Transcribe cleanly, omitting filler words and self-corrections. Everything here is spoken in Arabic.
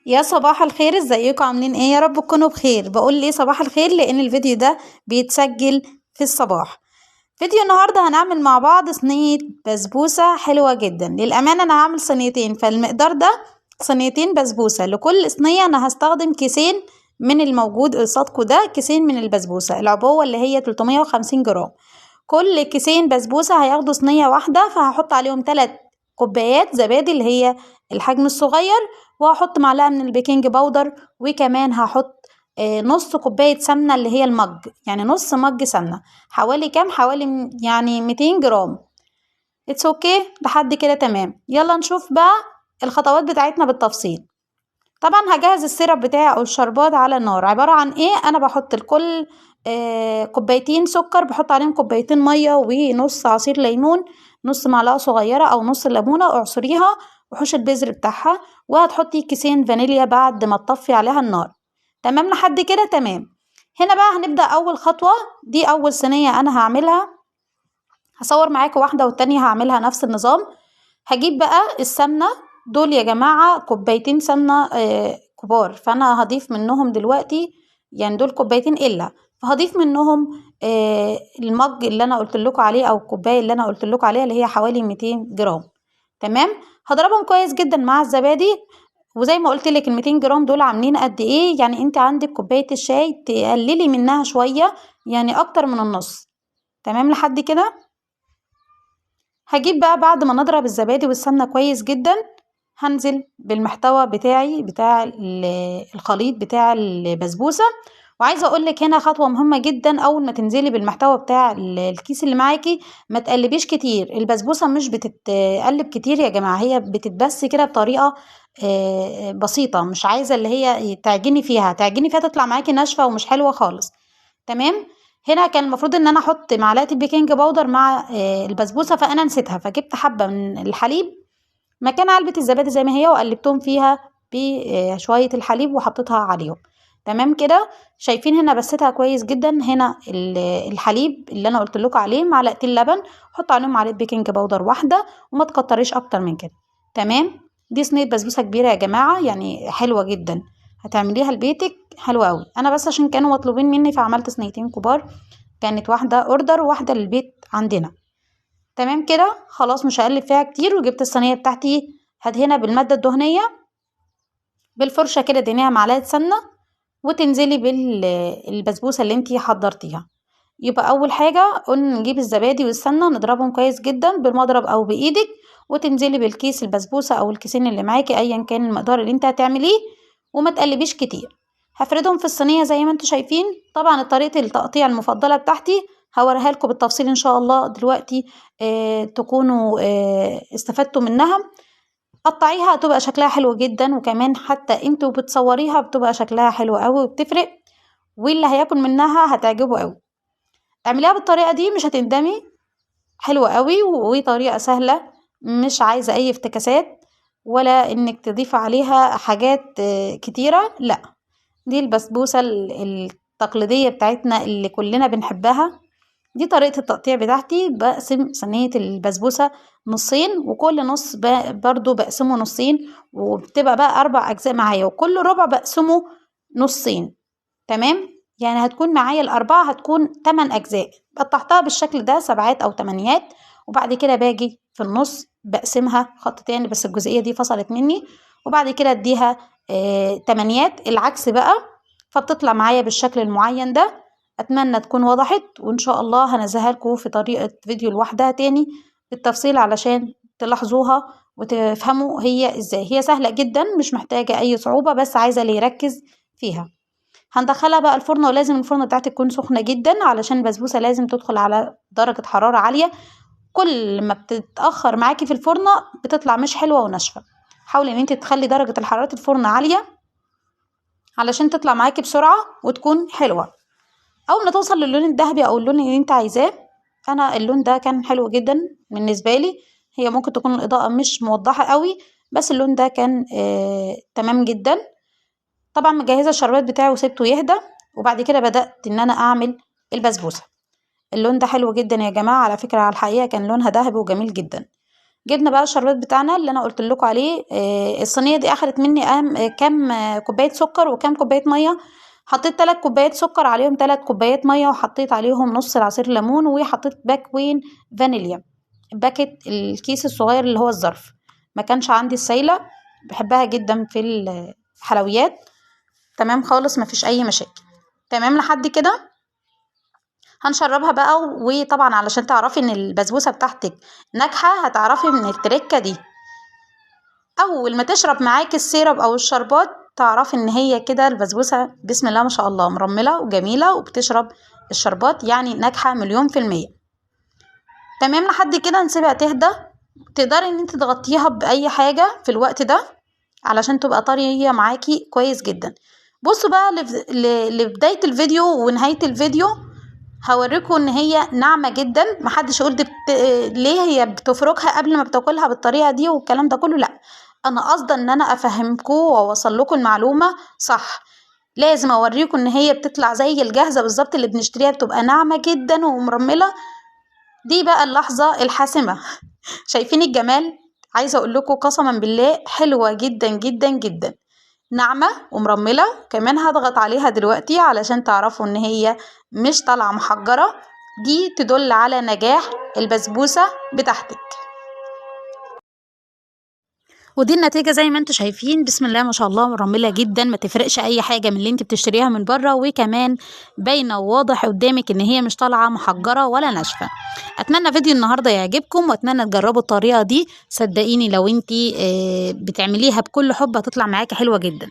يا صباح الخير، ازيكم عاملين ايه؟ يا رب تكونوا بخير. بقول ليه صباح الخير لان الفيديو ده بيتسجل في الصباح. فيديو النهارده هنعمل مع بعض صينية بسبوسة حلوة جدا. للأمانة انا هعمل صينيتين، فالمقدار ده صينيتين بسبوسة. لكل صينية انا هستخدم كيسين من الموجود قصادكوا ده، كيسين من البسبوسة العبوة اللي هي 350 جرام. كل كيسين بسبوسة هياخدوا صينية واحدة، فهحط عليهم 3 كوبايات زبادي اللي هي الحجم الصغير، وهحط معلقة من البيكنج باودر، وكمان هحط نص كوباية سمنة اللي هي المج، يعني نص مج سمنة. حوالي كام؟ حوالي يعني 200 جرام. اتس اوكي لحد كده تمام. يلا نشوف بقى الخطوات بتاعتنا بالتفصيل. طبعا هجهز السيرب بتاعي او الشربات على النار. عبارة عن ايه؟ انا بحط لكل كوبايتين سكر بحط عليهم كوبايتين مية ونص عصير ليمون، نص معلقة صغيرة او نص ليمونة اعصريها، وحوش البذر بتاعها، وهتحطي كيسين فانيليا بعد ما تطفي عليها النار. تمام لحد كده تمام. هنا بقى هنبدأ اول خطوة. دي اول صينية انا هعملها، هصور معاكم واحدة والتانية هعملها نفس النظام. هجيب بقى السمنة. دول يا جماعة كوبايتين سمنة كبار، فأنا هضيف منهم دلوقتي، يعني دول كوبايتين إلا، فهضيف منهم المج اللي أنا قلت لكم عليه أو الكوباية اللي أنا قلت لكم عليها اللي هي حوالي 200 جرام. تمام. هضربهم كويس جدا مع الزبادي. وزي ما قلت لك ال 200 جرام دول عاملين قد ايه؟ يعني انت عندك كوباية الشاي تقللي منها شوية، يعني اكتر من النص. تمام لحد كده. هجيب بقى بعد ما نضرب الزبادي والسمنة كويس جدا، هنزل بالمحتوى بتاعي بتاع الخليط بتاع البسبوسة. وعايزة اقولك هنا خطوة مهمة جدا. اول ما تنزلي بالمحتوى بتاع الكيس اللي معاكي ما تقلبيش كتير. البسبوسة مش بتتقلب كتير يا جماعة، هي بتتبس كده بطريقة بسيطة. مش عايزة اللي هي تعجني فيها تطلع معاكي ناشفة ومش حلوة خالص. تمام. هنا كان المفروض ان انا احط معلقه البيكنج باودر مع البسبوسه، فانا نسيتها، فجبت حبه من الحليب مكان علبه الزبادي زي ما هي، وقلبتهم فيها بشويه الحليب وحطيتها عليهم. تمام كده. شايفين هنا بستها كويس جدا. هنا الحليب اللي انا قلت لكم عليه معلقتين لبن، حط عليهم معلقه بيكنج باودر واحده، وما تكتريش اكتر من كده. تمام. دي صينيه بسبوسه كبيره يا جماعه، يعني حلوه جدا، هتعمليها لبيتك حلوة قوي. انا بس عشان كانوا مطلوبين مني فعملت صينيتين كبار، كانت واحدة اوردر وواحدة للبيت عندنا. تمام كده خلاص، مش هقلب فيها كتير. وجبت الصينية بتاعتي هدهنها بالمادة الدهنية بالفرشة كده، ادهنيها معلقة سمنة، وتنزلي بالبسبوسة اللي انتي حضرتيها. يبقى اول حاجة قلنا نجيب الزبادي والسمنة نضربهم كويس جدا بالمضرب او بايدك، وتنزلي بالكيس البسبوسة او الكيسين اللي معاكي ايا كان المقدار اللي انت هتعمليه، وما تقلبيش كتير. هفردهم في الصينية زي ما انتوا شايفين. طبعا طريقة التقطيع المفضلة بتاعتي هوريها لكم بالتفصيل ان شاء الله دلوقتي، تكونوا استفدتوا منها. قطعيها هتبقى شكلها حلو جدا، وكمان حتى انتوا بتصوريها بتبقى شكلها حلو قوي وبتفرق، واللي هياكل منها هتعجبه قوي. اعمليها بالطريقة دي مش هتندمي، حلوة قوي وطريقة سهلة، مش عايزة اي افتكاسات ولا انك تضيف عليها حاجات كتيرة. لا، دي البسبوسة التقليدية بتاعتنا اللي كلنا بنحبها. دي طريقة التقطيع بتاعتي. بقسم صينية البسبوسة نصين، وكل نص برضو بقسمه نصين، وبتبقى بقى 4 أجزاء معايا، وكل ربع بقسمه نصين. تمام. يعني هتكون معايا الأربعة هتكون 8 أجزاء. قطعتها بالشكل ده 7 أو 8. وبعد كده باجي في النص بقسمها خط تاني، بس الجزئية دي فصلت مني، وبعد كده اديها 8 العكس بقى، فبتطلع معايا بالشكل المعين ده. اتمنى تكون وضحت، وان شاء الله هنزلها لكم في طريقة فيديو لوحدها تاني بالتفصيل علشان تلاحظوها وتفهموا هي ازاي. هي سهلة جدا مش محتاجة اي صعوبة، بس عايزة اللي يركز فيها. هندخلها بقى الفرن، ولازم الفرن بتاعتك تكون سخنة جدا علشان البسبوسة لازم تدخل على درجة حرارة عالية. كل ما بتتأخر معاكي في الفرن بتطلع مش حلوة وناشفة. حاولي ان انت تخلي درجة حرارة الفرن عالية علشان تطلع معاكي بسرعة وتكون حلوة. اول ما توصل للون الذهبي او اللون اللي انت عايزاه، انا اللون ده كان حلو جدا بالنسبة لي. هي ممكن تكون الاضاءة مش موضحة قوي، بس اللون ده كان تمام جدا. طبعا مجهزة الشربات بتاعي وسبته يهدى، وبعد كده بدأت ان انا اعمل البسبوسة. اللون ده حلو جدا يا جماعة، على فكرة على الحقيقة كان لونها ذهبي وجميل جدا. جبنا بقى الشربات بتاعنا اللي انا قلت لكم عليه. الصينيه دي اخدت مني كام كوبايه سكر وكام كوبايه ميه. حطيت 3 كوبايات سكر عليهم 3 كوبايات ميه، وحطيت عليهم نص عصير ليمون، وحطيت باكوين فانيليا، باكت الكيس الصغير اللي هو الظرف. ما كانش عندي السايله، بحبها جدا في الحلويات. تمام خالص، مفيش اي مشاكل. تمام لحد كده. هنشربها بقى، وطبعا علشان تعرفي ان البسبوسه بتاعتك ناجحه هتعرفي من التركه دي. اول ما تشرب معاكي السيرب او الشربات تعرفي ان هي كده البسبوسه بسم الله ما شاء الله مرمله وجميله، وبتشرب الشربات يعني ناجحه 100%. تمام لحد كده نسيبها تهدى. تقدري ان انت تغطيها باي حاجه في الوقت ده علشان تبقى طريه معاكي كويس جدا. بصوا بقى لبدايه الفيديو ونهايه الفيديو هوريكم ان هي ناعمه جدا. محدش يقول ليه هي بتفركها قبل ما بتاكلها بالطريقه دي والكلام ده كله، لا، انا قصدا ان انا افهمكم واوصل لكم المعلومه صح. لازم اوريكم ان هي بتطلع زي الجاهزه بالظبط اللي بنشتريها، بتبقى ناعمه جدا ومرمله. دي بقى اللحظه الحاسمه. شايفين الجمال؟ عايزه اقول لكم قسما بالله حلوه جدا جدا جدا، ناعمه ومرمله. كمان هضغط عليها دلوقتي علشان تعرفوا ان هي مش طالعه محجره. دي تدل على نجاح البسبوسه بتاعتك. ودي النتيجه زي ما انتم شايفين، بسم الله ما شاء الله مرمله جدا، ما تفرقش اي حاجه من اللي انت بتشتريها من بره، وكمان باينه وواضح قدامك ان هي مش طالعه محجره ولا ناشفه. اتمنى فيديو النهارده يعجبكم، واتمنى تجربوا الطريقه دي. صدقيني لو انت بتعمليها بكل حب هتطلع معاكي حلوه جدا.